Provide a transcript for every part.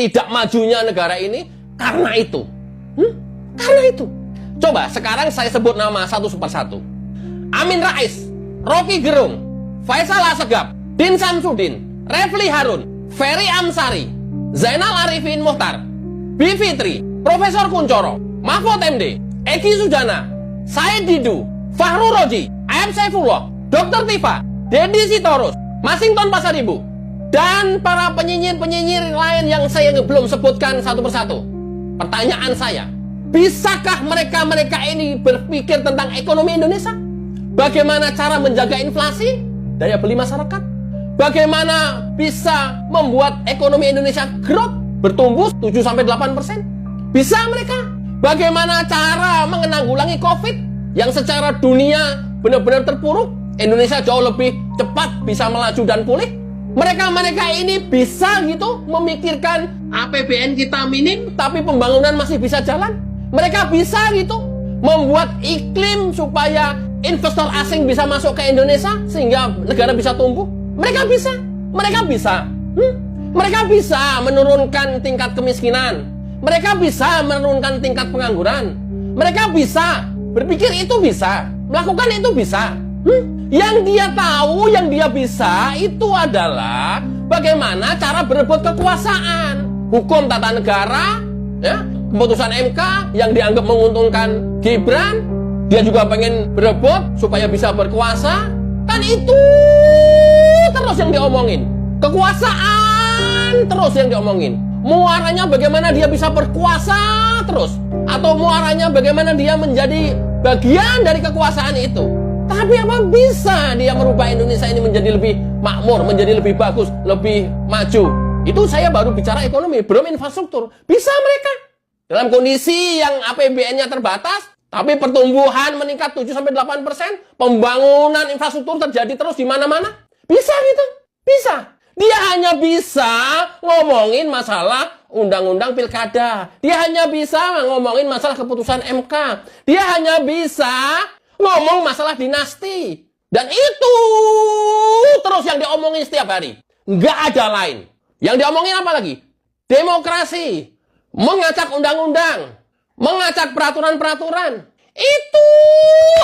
tidak majunya negara ini karena itu. Karena itu. Coba sekarang saya sebut nama satu persatu. Amin Rais, Rocky Gerung, Faisal Assegaf, Din Samsudin, Refli Harun, Ferry Amsari, Zainal Arifin Muhtar, B. Fitri, Profesor Kuncoro, Mahfud MD, Eki Sujana, Said Didu, Fahru Roji, AM Saifullah, Dr. Tifa, Dedi Sitorus, Masington Pasaribu, dan para penyinyir-penyinyir lain yang saya belum sebutkan satu persatu. Pertanyaan saya, bisakah mereka ini berpikir tentang ekonomi Indonesia? Bagaimana cara menjaga inflasi, daya beli masyarakat? Bagaimana bisa membuat ekonomi Indonesia growth, bertumbuh 7-8%? Bisa mereka? Bagaimana cara menanggulangi COVID yang secara dunia benar-benar terpuruk? Indonesia jauh lebih cepat bisa melaju dan pulih. Mereka ini bisa gitu memikirkan APBN kita minim tapi pembangunan masih bisa jalan. Mereka bisa gitu membuat iklim supaya investor asing bisa masuk ke Indonesia sehingga negara bisa tumbuh. Mereka bisa. Mereka bisa menurunkan tingkat kemiskinan. Mereka bisa menurunkan tingkat pengangguran. Mereka bisa berpikir itu bisa, melakukan itu bisa. Yang dia tahu, yang dia bisa itu adalah bagaimana cara berebut kekuasaan, hukum tata negara, ya, keputusan MK yang dianggap menguntungkan Gibran, dia juga pengen berebut supaya bisa berkuasa, kan itu terus yang diomongin, kekuasaan terus yang diomongin, muaranya bagaimana dia bisa berkuasa terus, atau muaranya bagaimana dia menjadi bagian dari kekuasaan itu. Tapi apa bisa dia merubah Indonesia ini menjadi lebih makmur, menjadi lebih bagus, lebih maju? Itu saya baru bicara ekonomi, belum infrastruktur. Bisa mereka dalam kondisi yang APBN-nya terbatas, tapi pertumbuhan meningkat 7-8%, pembangunan infrastruktur terjadi terus di mana-mana. Bisa gitu, bisa. Dia hanya bisa ngomongin masalah undang-undang pilkada. Dia hanya bisa ngomongin masalah keputusan MK. Dia hanya bisa ngomong masalah dinasti. Dan itu terus yang diomongin setiap hari. Nggak ada lain. Yang diomongin apa lagi? Demokrasi. Mengacak undang-undang. Mengacak peraturan-peraturan. Itu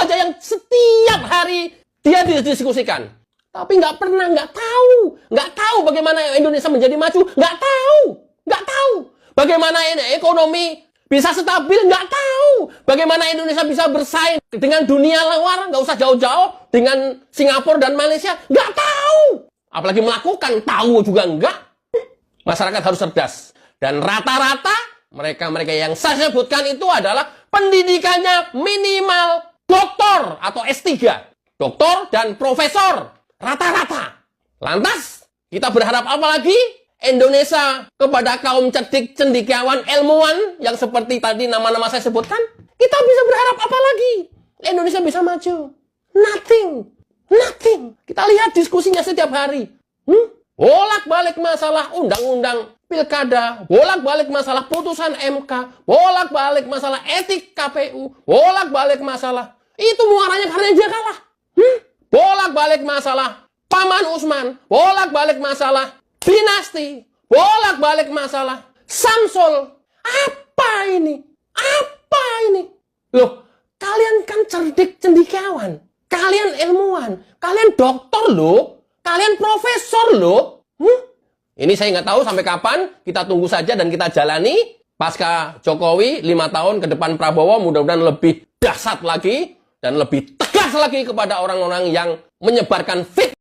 aja yang setiap hari dia didiskusikan. Tapi nggak pernah, nggak tahu bagaimana Indonesia menjadi maju. Nggak tahu. Bagaimana ekonomi bisa stabil, nggak tahu. Bagaimana Indonesia bisa bersaing dengan dunia luar, nggak usah jauh-jauh, dengan Singapura dan Malaysia, nggak tahu. Apalagi melakukan, tahu juga nggak. Masyarakat harus cerdas. Dan rata-rata, mereka yang saya sebutkan itu adalah pendidikannya minimal doktor atau S3. Doktor dan profesor, rata-rata. Lantas, kita berharap apa lagi? Indonesia kepada kaum cerdik, cendekiawan, ilmuwan yang seperti tadi nama-nama saya sebutkan, kita bisa berharap apa lagi? Indonesia bisa maju. Nothing. Kita lihat diskusinya setiap hari. Bolak-balik masalah undang-undang pilkada, bolak-balik masalah putusan MK, bolak-balik masalah etik KPU, bolak-balik masalah itu muaranya karena dia kalah. Bolak-balik masalah Paman Usman, bolak-balik masalah dinasti, bolak-balik masalah Samsul. Apa ini? Loh, kalian kan cerdik cendekiawan, kalian ilmuwan, kalian doktor loh, kalian profesor loh. Ini saya nggak tahu sampai kapan, kita tunggu saja dan kita jalani. Pasca Jokowi 5 tahun ke depan Prabowo mudah-mudahan lebih dahsyat lagi dan lebih tegas lagi kepada orang-orang yang menyebarkan fitnah.